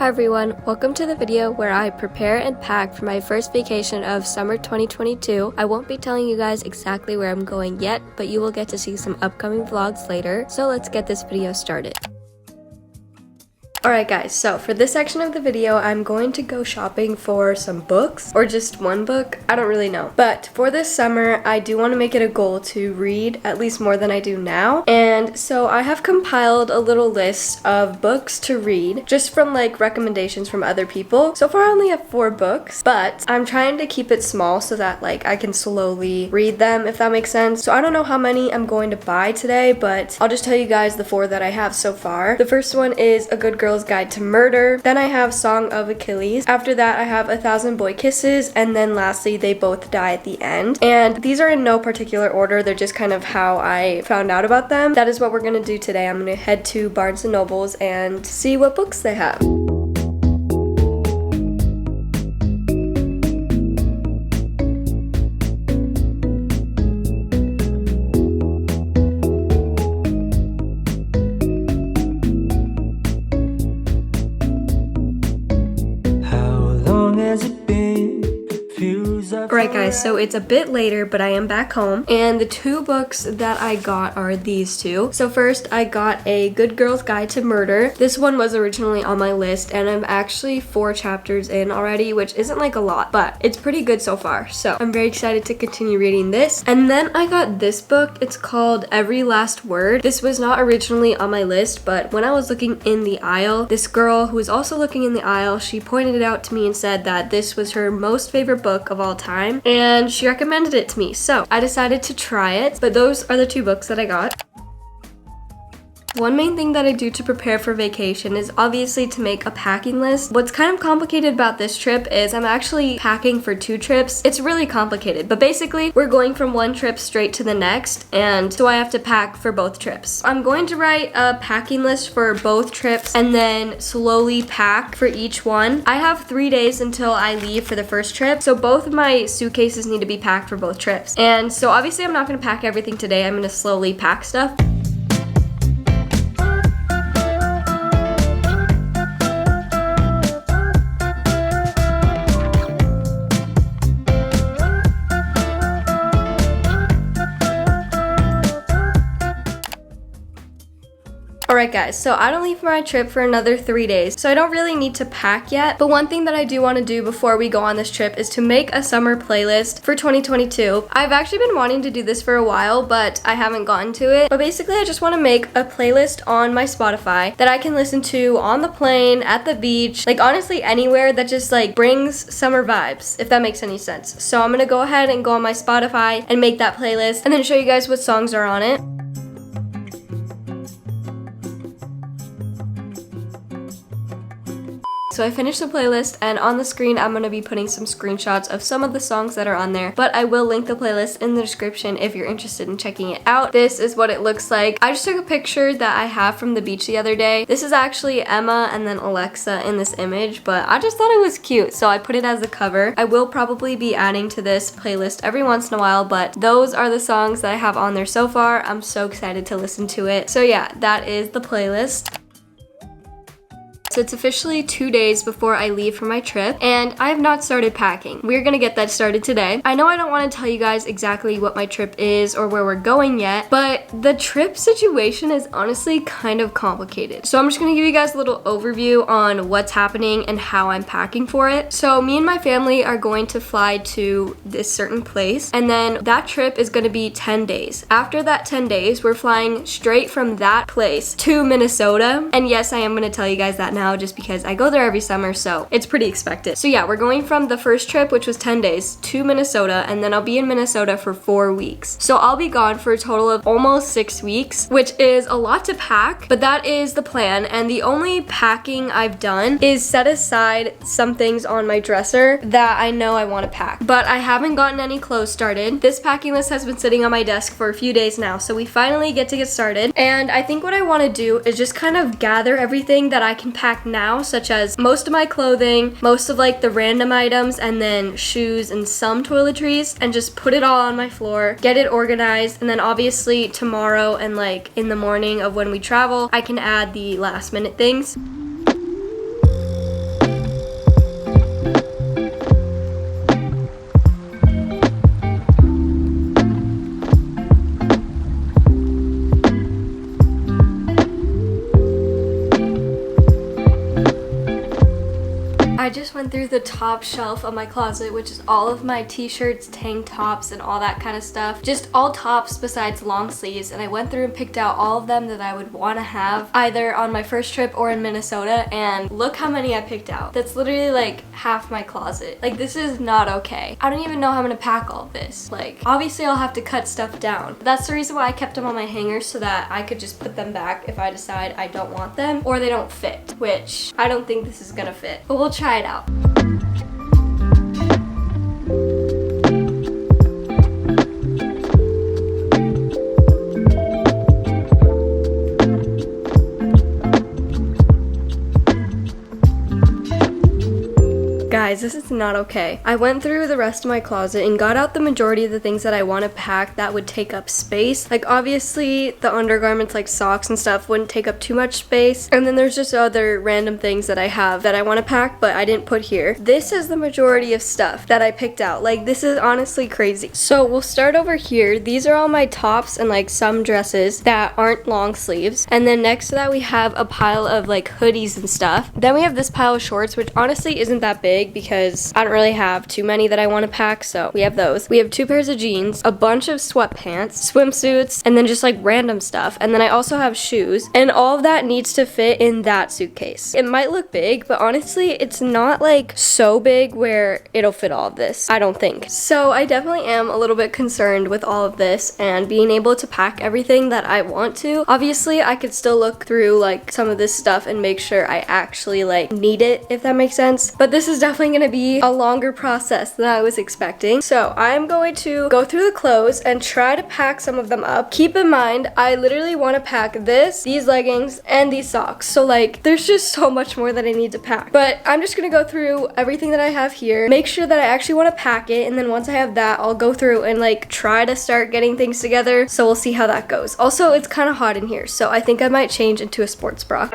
Hi everyone, welcome to the video where I prepare and pack for my first vacation of summer 2022. I won't be telling you guys exactly where I'm going yet, but you will get to see some upcoming vlogs later, so let's get this video started. Alright guys, so for this section of the video, I'm going to go shopping for some books, or just one book, I don't really know. But for this summer, I do want to make it a goal to read at least more than I do now. And so I have compiled a little list of books to read, just from like recommendations from other people. So far I only have 4 books, but I'm trying to keep it small so that like I can slowly read them, if that makes sense. So I don't know how many I'm going to buy today, but I'll just tell you guys the 4 that I have so far. The first one is A Good Girl's Guide to Murder. Then I have Song of Achilles. After that I have 1,000 Boy Kisses, and then lastly They Both Die at the End. And these are in no particular order, they're just kind of how I found out about them. That is what we're gonna do today. I'm gonna head to Barnes & Noble's and see what books they have. Alright guys, so it's a bit later, but I am back home, and the 2 books that I got are these 2. So first, I got A Good Girl's Guide to Murder. This one was originally on my list, and I'm actually 4 chapters in already, which isn't like a lot, but it's pretty good so far. So I'm very excited to continue reading this. And then I got this book. It's called Every Last Word. This was not originally on my list, but when I was looking in the aisle, this girl who was also looking in the aisle, she pointed it out to me and said that this was her most favorite book of all time. And she recommended it to me, so I decided to try it. But those are the 2 books that I got. One main thing that I do to prepare for vacation is obviously to make a packing list. What's kind of complicated about this trip is I'm actually packing for 2 trips. It's really complicated, but basically we're going from one trip straight to the next, and so I have to pack for both trips. I'm going to write a packing list for both trips and then slowly pack for each one. I have 3 days until I leave for the first trip, so both of my suitcases need to be packed for both trips. And so obviously I'm not going to pack everything today. I'm going to slowly pack stuff. Alright guys, so I don't leave for my trip for another 3 days, so I don't really need to pack yet. But one thing that I do want to do before we go on this trip is to make a summer playlist for 2022. I've actually been wanting to do this for a while, but I haven't gotten to it. But basically I just want to make a playlist on my Spotify that I can listen to on the plane, at the beach, like honestly anywhere that just like brings summer vibes, if that makes any sense. So I'm gonna go ahead and go on my Spotify and make that playlist and then show you guys what songs are on it. So I finished the playlist, and on the screen I'm going to be putting some screenshots of some of the songs that are on there, but I will link the playlist in the description if you're interested in checking it out. This is what it looks like. I just took a picture that I have from the beach the other day. This is actually Emma and then Alexa in this image, but I just thought it was cute, so I put it as the cover. I will probably be adding to this playlist every once in a while, but those are the songs that I have on there so far. I'm so excited to listen to it. So yeah, that is the playlist. So it's officially 2 days before I leave for my trip, and I have not started packing. We're gonna get that started today. I know I don't want to tell you guys exactly what my trip is or where we're going yet, but the trip situation is honestly kind of complicated. So I'm just gonna give you guys a little overview on what's happening and how I'm packing for it. So me and my family are going to fly to this certain place, and then that trip is gonna be 10 days. After that 10 days, we're flying straight from that place to Minnesota. And yes, I am gonna tell you guys that now, just because I go there every summer, so it's pretty expected. So yeah, we're going from the first trip, which was 10 days, to Minnesota, and then I'll be in Minnesota for 4 weeks. So I'll be gone for a total of almost 6 weeks, which is a lot to pack, but that is the plan. And the only packing I've done is set aside some things on my dresser that I know I want to pack, but I haven't gotten any clothes started. This packing list has been sitting on my desk for a few days now, so we finally get to get started. And I think what I want to do is just kind of gather everything that I can pack now, such as most of my clothing, most of like the random items, and then shoes and some toiletries, and just put it all on my floor, get it organized, and then obviously tomorrow and like in the morning of when we travel, I can add the last minute things. just went through the top shelf of my closet, which is all of my t-shirts, tank tops, and all that kind of stuff. Just all tops besides long sleeves, and I went through and picked out all of them that I would want to have either on my first trip or in Minnesota, and look how many I picked out. That's literally like half my closet. Like, this is not okay. I don't even know how I'm gonna pack all of this. Like, obviously I'll have to cut stuff down. That's the reason why I kept them on my hangers, so that I could just put them back if I decide I don't want them or they don't fit, which I don't think this is gonna fit, but we'll try it out. Guys, this is not okay. I went through the rest of my closet and got out the majority of the things that I want to pack that would take up space. Like, obviously the undergarments like socks and stuff wouldn't take up too much space, and then there's just other random things that I have that I want to pack but I didn't put here. This is the majority of stuff that I picked out. Like, this is honestly crazy. So we'll start over here. These are all my tops and like some dresses that aren't long sleeves, and then next to that we have a pile of like hoodies and stuff. Then we have this pile of shorts, which honestly isn't that big because I don't really have too many that I want to pack, so we have those. We have 2 pairs of jeans, a bunch of sweatpants, swimsuits, and then just like random stuff. And then I also have shoes, and all of that needs to fit in that suitcase. It might look big, but honestly it's not like so big where it'll fit all of this, I don't think. So I definitely am a little bit concerned with all of this and being able to pack everything that I want to. Obviously I could still look through like some of this stuff and make sure I actually like need it, if that makes sense, but this is definitely gonna be a longer process than I was expecting. So I'm going to go through the clothes and try to pack some of them up. Keep in mind, I literally want to pack this, these leggings, and these socks. So like, there's just so much more that I need to pack. But I'm just gonna go through everything that I have here, make sure that I actually want to pack it, and then once I have that, I'll go through and like try to start getting things together. So we'll see how that goes. Also, it's kind of hot in here, so I think I might change into a sports bra.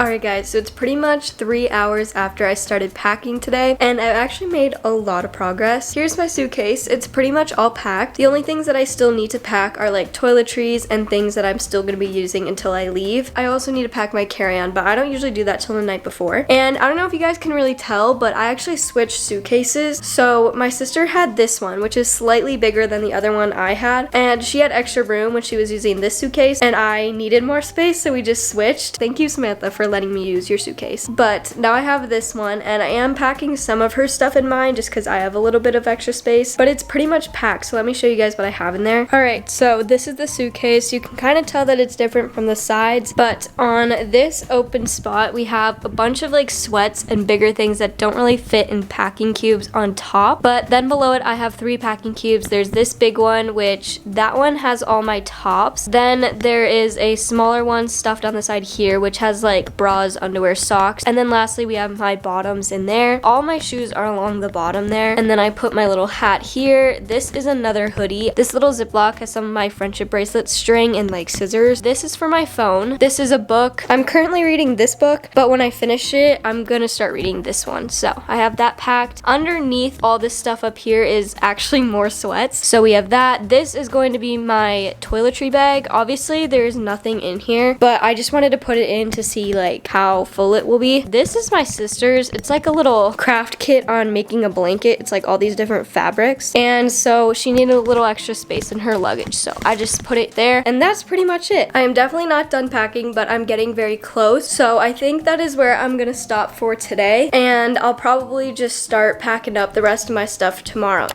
Alright guys, so it's pretty much 3 hours after I started packing today, and I've actually made a lot of progress. Here's my suitcase. It's pretty much all packed. The only things that I still need to pack are like toiletries and things that I'm still going to be using until I leave. I also need to pack my carry-on, but I don't usually do that till the night before. And I don't know if you guys can really tell, but I actually switched suitcases. So my sister had this one, which is slightly bigger than the other one I had, and she had extra room when she was using this suitcase, and I needed more space, so we just switched. Thank you, Samantha, for letting me use your suitcase. But now I have this one, and I am packing some of her stuff in mine just because I have a little bit of extra space, but it's pretty much packed. So let me show you guys what I have in there. Alright, so this is the suitcase. You can kind of tell that it's different from the sides, but on this open spot we have a bunch of like sweats and bigger things that don't really fit in packing cubes on top, but then below it I have 3 packing cubes. There's this big one, which that one has all my tops. Then there is a smaller one stuffed on the side here, which has like bras, underwear, socks, and then lastly we have my bottoms in there. All my shoes are along the bottom there, and then I put my little hat here. This is another hoodie. This little Ziploc has some of my friendship bracelet string and like scissors. This is for my phone. This is a book. I'm currently reading this book, but when I finish it I'm gonna start reading this one. So I have that packed. Underneath all this stuff up here is actually more sweats, so we have that. This is going to be my toiletry bag. Obviously there's nothing in here, but I just wanted to put it in to see like how full it will be. This is my sister's. It's like a little craft kit on making a blanket. It's like all these different fabrics, and so she needed a little extra space in her luggage, so I just put it there, and that's pretty much it. I am definitely not done packing, but I'm getting very close, so I think that is where I'm gonna stop for today, and I'll probably just start packing up the rest of my stuff tomorrow.